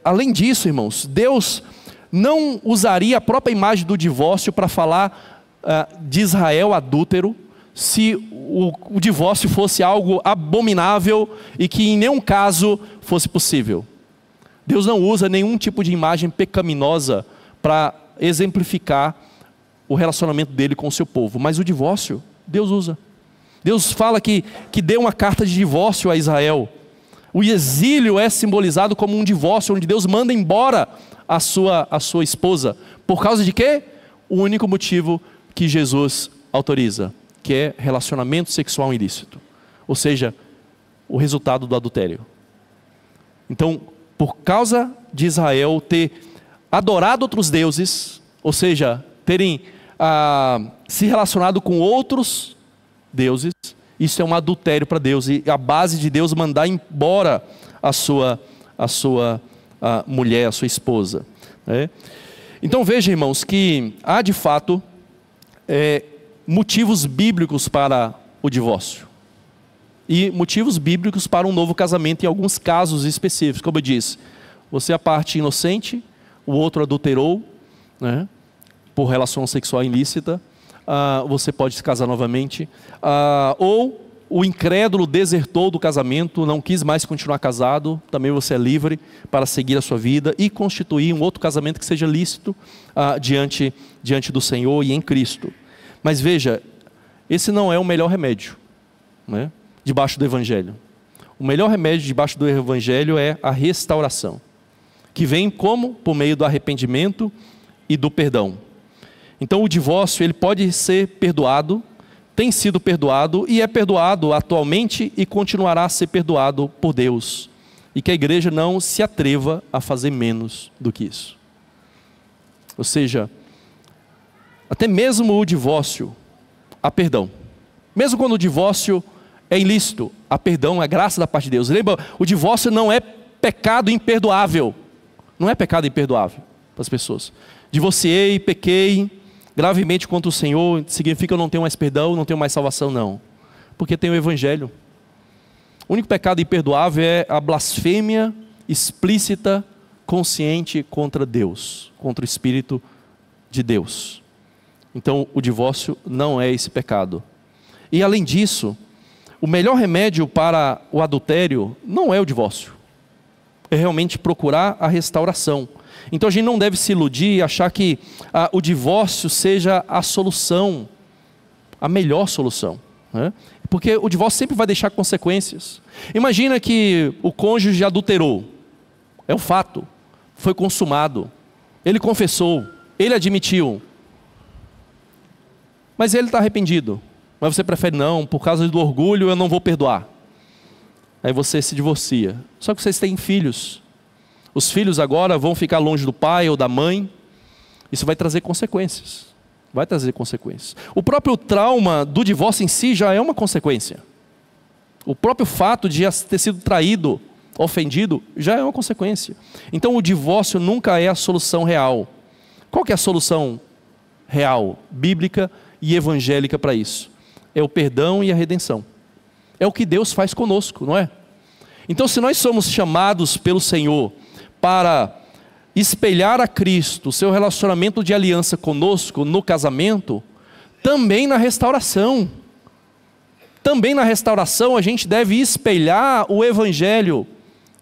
Além disso, irmãos, Deus não usaria a própria imagem do divórcio para falar de Israel adúltero, se o divórcio fosse algo abominável e que em nenhum caso fosse possível. Deus não usa nenhum tipo de imagem pecaminosa para exemplificar o relacionamento dele com o seu povo, mas o divórcio, Deus usa. Deus fala que deu uma carta de divórcio a Israel. O exílio é simbolizado como um divórcio, onde Deus manda embora a sua esposa. Por causa de quê? O único motivo que Jesus autoriza, que é relacionamento sexual ilícito. Ou seja, o resultado do adultério. Então, por causa de Israel ter adorado outros deuses, ou seja, terem se relacionado com outros deuses, isso é um adultério para Deus. E a base de Deus mandar embora a sua mulher, a sua esposa, né? Então veja, irmãos, que há de fato motivos bíblicos para o divórcio e motivos bíblicos para um novo casamento em alguns casos específicos. Como eu disse, você é a parte inocente, o outro adulterou, né, por relação sexual ilícita, você pode se casar novamente, ou o incrédulo desertou do casamento, não quis mais continuar casado, também você é livre para seguir a sua vida e constituir um outro casamento que seja lícito diante do Senhor e em Cristo. Mas veja, esse não é o melhor remédio, né, debaixo do Evangelho. O melhor remédio debaixo do Evangelho é a restauração, que vem como? Por meio do arrependimento e do perdão. Então o divórcio, ele pode ser perdoado, tem sido perdoado e é perdoado atualmente e continuará a ser perdoado por Deus. E que a igreja não se atreva a fazer menos do que isso. Ou seja, até mesmo o divórcio, há perdão. Mesmo quando o divórcio é ilícito, há perdão, é graça da parte de Deus. Lembra, o divórcio não é pecado imperdoável. Não é pecado imperdoável para as pessoas. Divorciei, pequei gravemente contra o Senhor, significa que eu não tenho mais perdão, não tenho mais salvação, não. Porque tem o Evangelho. O único pecado imperdoável é a blasfêmia explícita, consciente contra Deus, contra o Espírito de Deus. Então o divórcio não é esse pecado. E além disso, o melhor remédio para o adultério não é o divórcio. É realmente procurar a restauração. Então a gente não deve se iludir e achar que o divórcio seja a solução, a melhor solução, né? Porque o divórcio sempre vai deixar consequências. Imagina que o cônjuge adulterou, é um fato, foi consumado, ele confessou, ele admitiu, mas ele está arrependido, mas você prefere não, por causa do orgulho eu não vou perdoar. Aí você se divorcia. Só que vocês têm filhos. Os filhos agora vão ficar longe do pai ou da mãe. Isso vai trazer consequências. Vai trazer consequências. O próprio trauma do divórcio em si já é uma consequência. O próprio fato de ter sido traído, ofendido, já é uma consequência. Então o divórcio nunca é a solução real. Qual que é a solução real, bíblica e evangélica para isso? É o perdão e a redenção. É o que Deus faz conosco, não é? Então, se nós somos chamados pelo Senhor para espelhar a Cristo, o seu relacionamento de aliança conosco no casamento, também na restauração. Também na restauração a gente deve espelhar o Evangelho.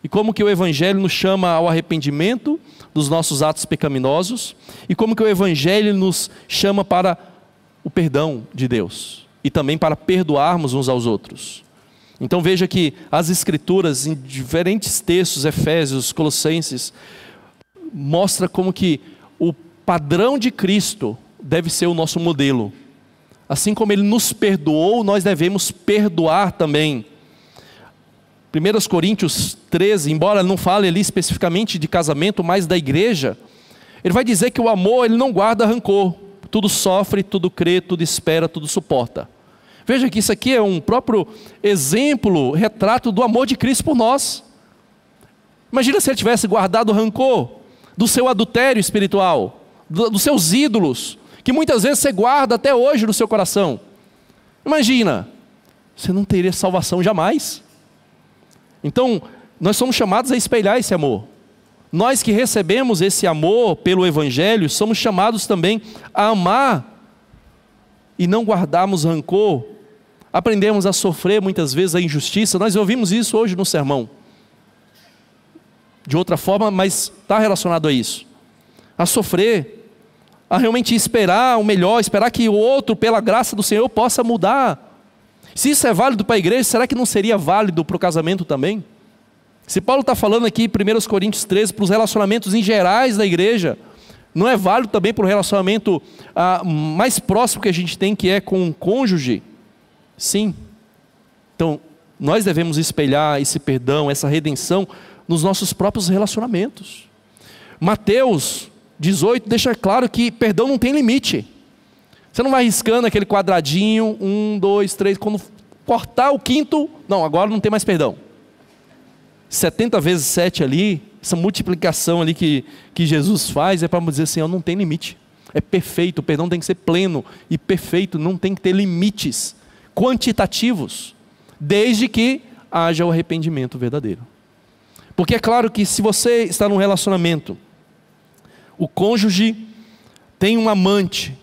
E como que o Evangelho nos chama ao arrependimento dos nossos atos pecaminosos, e como que o Evangelho nos chama para o perdão de Deus, e também para perdoarmos uns aos outros. Então veja que as Escrituras, em diferentes textos, Efésios, Colossenses, mostra como que o padrão de Cristo deve ser o nosso modelo. Assim como Ele nos perdoou, nós devemos perdoar também. 1 Coríntios 13, embora não fale ali especificamente de casamento, mas da igreja, ele vai dizer que o amor ele não guarda rancor, tudo sofre, tudo crê, tudo espera, tudo suporta. Veja que isso aqui é um próprio exemplo, retrato do amor de Cristo por nós. Imagina se ele tivesse guardado rancor do seu adultério espiritual, dos seus ídolos, que muitas vezes você guarda até hoje no seu coração. Imagina, você não teria salvação jamais. Então, nós somos chamados a espelhar esse amor. Nós que recebemos esse amor pelo Evangelho, somos chamados também a amar e não guardarmos rancor. Aprendemos a sofrer muitas vezes a injustiça. Nós ouvimos isso hoje no sermão. De outra forma, mas está relacionado a isso. A sofrer, a realmente esperar o melhor, esperar que o outro, pela graça do Senhor, possa mudar. Se isso é válido para a igreja, será que não seria válido para o casamento também? Se Paulo está falando aqui, 1 Coríntios 13, para os relacionamentos em gerais da igreja, não é válido também para o relacionamento mais próximo que a gente tem, que é com o cônjuge? Sim. Então, nós devemos espelhar esse perdão, essa redenção, nos nossos próprios relacionamentos. Mateus 18 deixa claro que perdão não tem limite. Você não vai riscando aquele quadradinho, 1, 2, 3, quando cortar o quinto, não, agora não tem mais perdão. 70 vezes 7 ali, essa multiplicação ali que Jesus faz, é para dizer assim, não tem limite. É perfeito, o perdão tem que ser pleno e perfeito, não tem que ter limites quantitativos, desde que haja o arrependimento verdadeiro. Porque é claro que se você está num relacionamento, o cônjuge tem um amante,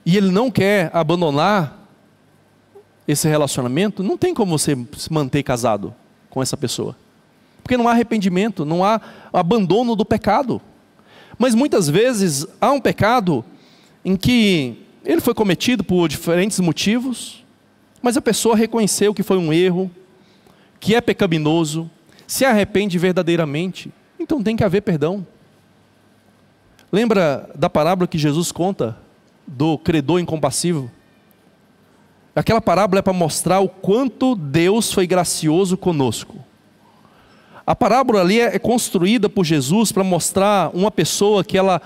e ele não quer abandonar esse relacionamento, não tem como você se manter casado com essa pessoa. Porque não há arrependimento, não há abandono do pecado. Mas muitas vezes há um pecado em que ele foi cometido por diferentes motivos, mas a pessoa reconheceu que foi um erro, que é pecaminoso, se arrepende verdadeiramente, então tem que haver perdão. Lembra da parábola que Jesus conta do credor incompassivo? Aquela parábola é para mostrar o quanto Deus foi gracioso conosco. A parábola ali é construída por Jesus para mostrar uma pessoa que ela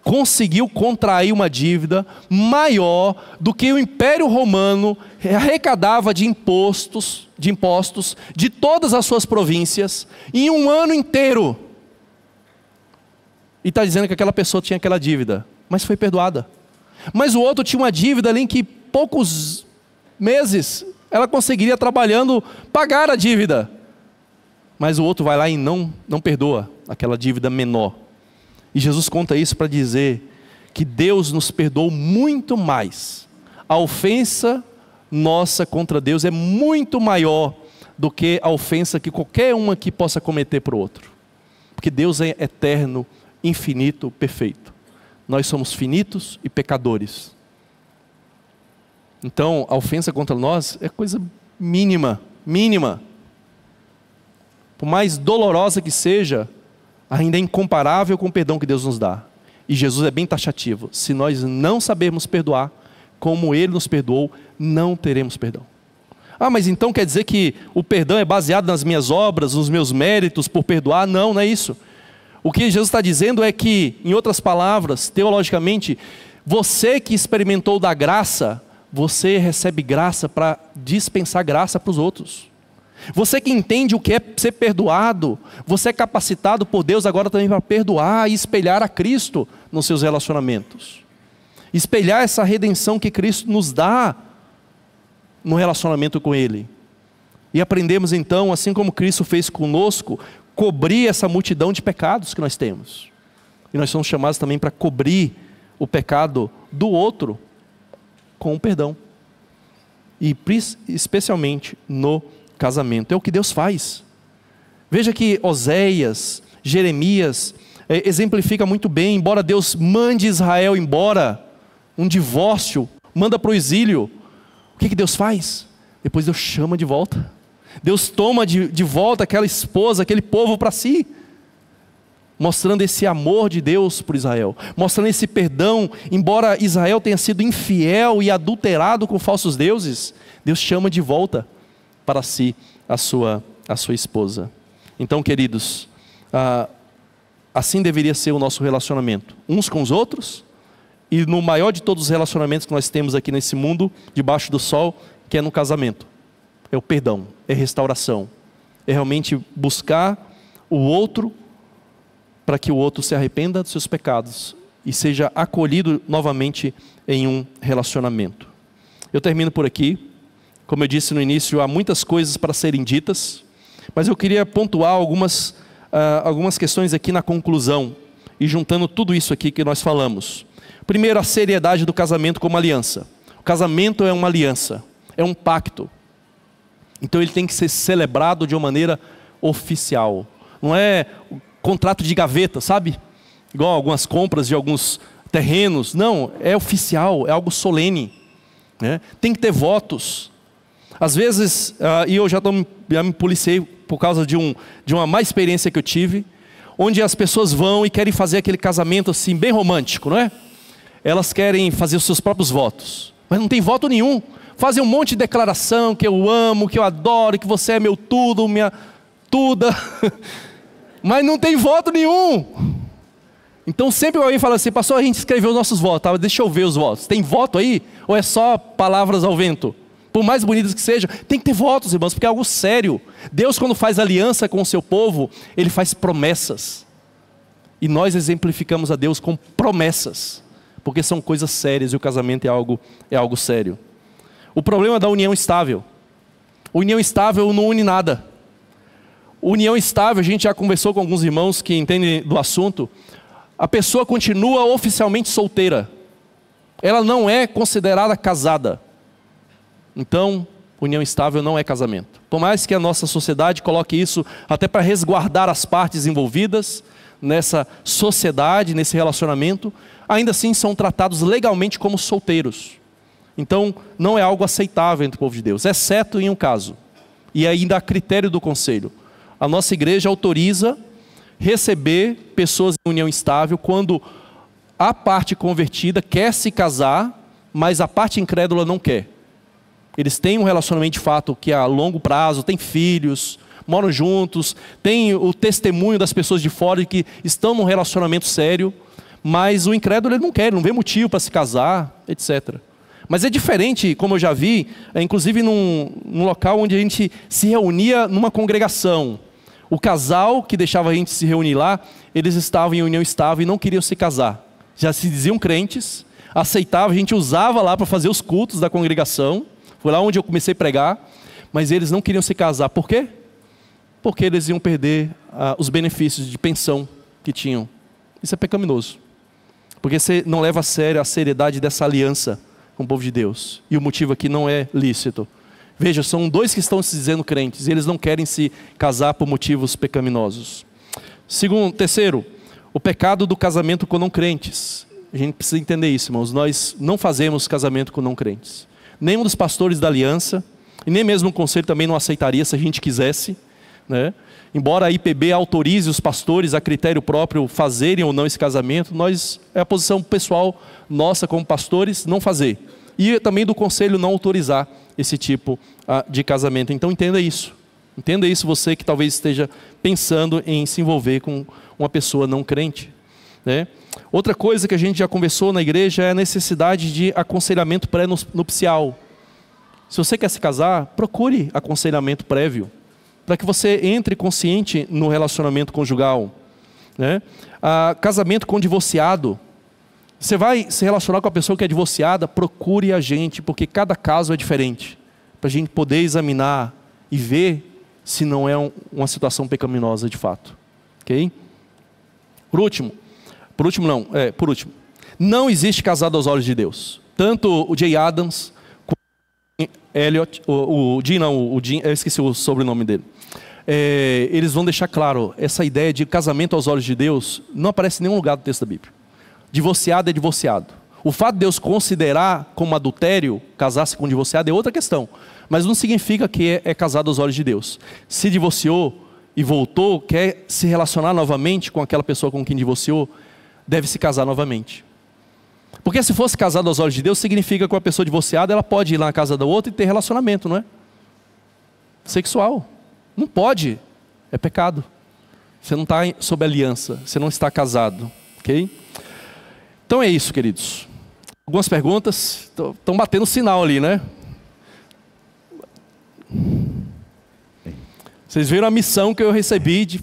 conseguiu contrair uma dívida maior do que o Império Romano arrecadava de impostos de todas as suas províncias em um ano inteiro. E está dizendo que aquela pessoa tinha aquela dívida, mas foi perdoada. Mas o outro tinha uma dívida ali em que poucos meses ela conseguiria trabalhando pagar a dívida. Mas o outro vai lá e não perdoa aquela dívida menor. E Jesus conta isso para dizer que Deus nos perdoou muito mais. A ofensa nossa contra Deus é muito maior do que a ofensa que qualquer uma aqui possa cometer para o outro. Porque Deus é eterno, infinito, perfeito. Nós somos finitos e pecadores. Então, a ofensa contra nós é coisa mínima, mínima. Por mais dolorosa que seja, ainda é incomparável com o perdão que Deus nos dá. E Jesus é bem taxativo. Se nós não sabermos perdoar, como Ele nos perdoou, não teremos perdão. Ah, mas então quer dizer que o perdão é baseado nas minhas obras, nos meus méritos por perdoar? Não, não é isso. O que Jesus está dizendo é que, em outras palavras, teologicamente, você que experimentou da graça, você recebe graça para dispensar graça para os outros. Você que entende o que é ser perdoado, você é capacitado por Deus agora também para perdoar e espelhar a Cristo nos seus relacionamentos. Espelhar essa redenção que Cristo nos dá no relacionamento com Ele. E aprendemos então, assim como Cristo fez conosco, cobrir essa multidão de pecados que nós temos. E nós somos chamados também para cobrir o pecado do outro com o perdão. E especialmente no casamento. É o que Deus faz. Veja que Oséias, Jeremias, exemplifica muito bem. Embora Deus mande Israel embora, um divórcio, manda para o exílio, o que Deus faz? Depois Deus chama de volta. Deus toma de volta aquela esposa, aquele povo para si, mostrando esse amor de Deus por Israel, mostrando esse perdão. Embora Israel tenha sido infiel e adulterado com falsos deuses, Deus chama de volta para si a sua esposa. Então, queridos, assim deveria ser o nosso relacionamento, uns com os outros, e no maior de todos os relacionamentos que nós temos aqui nesse mundo, debaixo do sol, que é no casamento. É o perdão, é restauração, é realmente buscar o outro para que o outro se arrependa dos seus pecados e seja acolhido novamente em um relacionamento. Eu termino por aqui. Como eu disse no início, há muitas coisas para serem ditas, mas eu queria pontuar algumas questões aqui na conclusão, e juntando tudo isso aqui que nós falamos. Primeiro, a seriedade do casamento como aliança. O casamento é uma aliança, é um pacto. Então ele tem que ser celebrado de uma maneira oficial. Não é contrato de gaveta, sabe? Igual algumas compras de alguns terrenos. Não, é oficial, é algo solene, né? Tem que ter votos. Às vezes, e eu já me policiei por causa de uma má experiência que eu tive, onde as pessoas vão e querem fazer aquele casamento assim, bem romântico, não é? Elas querem fazer os seus próprios votos, mas não tem voto nenhum. Fazem um monte de declaração, que eu amo, que eu adoro, que você é meu tudo, minha tuda, mas não tem voto nenhum. Então sempre alguém fala assim: pastor, a gente escreveu os nossos votos, tá? Deixa eu ver os votos. Tem voto aí? Ou é só palavras ao vento? Por mais bonitas que sejam, tem que ter votos, irmãos, porque é algo sério. Deus, quando faz aliança com o seu povo, Ele faz promessas. E nós exemplificamos a Deus com promessas, porque são coisas sérias e o casamento é algo sério. O problema da união estável. União estável não une nada. União estável, a gente já conversou com alguns irmãos que entendem do assunto. A pessoa continua oficialmente solteira. Ela não é considerada casada. Então, união estável não é casamento. Por mais que a nossa sociedade coloque isso até para resguardar as partes envolvidas nessa sociedade, nesse relacionamento, ainda assim são tratados legalmente como solteiros. Então, não é algo aceitável entre o povo de Deus, exceto em um caso. E ainda a critério do conselho. A nossa igreja autoriza receber pessoas em união estável quando a parte convertida quer se casar, mas a parte incrédula não quer. Eles têm um relacionamento de fato que é a longo prazo, têm filhos, moram juntos, tem o testemunho das pessoas de fora que estão num relacionamento sério, mas o incrédulo ele não quer, ele não vê motivo para se casar, etc. Mas é diferente, como eu já vi, inclusive num local onde a gente se reunia numa congregação. O casal que deixava a gente se reunir lá, eles estavam em união estável e não queriam se casar. Já se diziam crentes, aceitavam, a gente usava lá para fazer os cultos da congregação. Foi lá onde eu comecei a pregar, mas eles não queriam se casar. Por quê? Porque eles iam perder os benefícios de pensão que tinham. Isso é pecaminoso. Porque você não leva a sério a seriedade dessa aliança com o povo de Deus. E o motivo aqui não é lícito. Veja, são dois que estão se dizendo crentes, e eles não querem se casar por motivos pecaminosos. Terceiro, o pecado do casamento com não crentes. A gente precisa entender isso, irmãos. Nós não fazemos casamento com não crentes. Nenhum dos pastores da aliança, e nem mesmo o conselho também não aceitaria se a gente quisesse, né? Embora a IPB autorize os pastores a critério próprio fazerem ou não esse casamento, é a posição pessoal nossa como pastores não fazer. E também do conselho não autorizar esse tipo de casamento. Então entenda isso. Entenda isso, você que talvez esteja pensando em se envolver com uma pessoa não crente, né? Outra coisa que a gente já conversou na igreja é a necessidade de aconselhamento pré-nupcial. Se você quer se casar, procure aconselhamento prévio, para que você entre consciente no relacionamento conjugal, né? Casamento com divorciado. Você vai se relacionar com a pessoa que é divorciada, procure a gente, porque cada caso é diferente, para a gente poder examinar e ver se não é uma situação pecaminosa de fato. Ok? Por último, não existe casado aos olhos de Deus. Tanto o Jay Adams, quanto o Elliot, eu esqueci o sobrenome dele. Eles vão deixar claro, essa ideia de casamento aos olhos de Deus não aparece em nenhum lugar do texto da Bíblia. Divorciado é divorciado. O fato de Deus considerar como adultério casar-se com um divorciado é outra questão, mas não significa que é casado aos olhos de Deus. Se divorciou e voltou, quer se relacionar novamente com aquela pessoa com quem divorciou, deve se casar novamente. Porque se fosse casado aos olhos de Deus, significa que uma pessoa divorciada ela pode ir lá na casa da outra e ter relacionamento, não é? Sexual. Não pode. É pecado. Você não está sob aliança. Você não está casado. Ok? Então é isso, queridos. Algumas perguntas? Estão batendo sinal ali, né? Vocês viram a missão que eu recebi de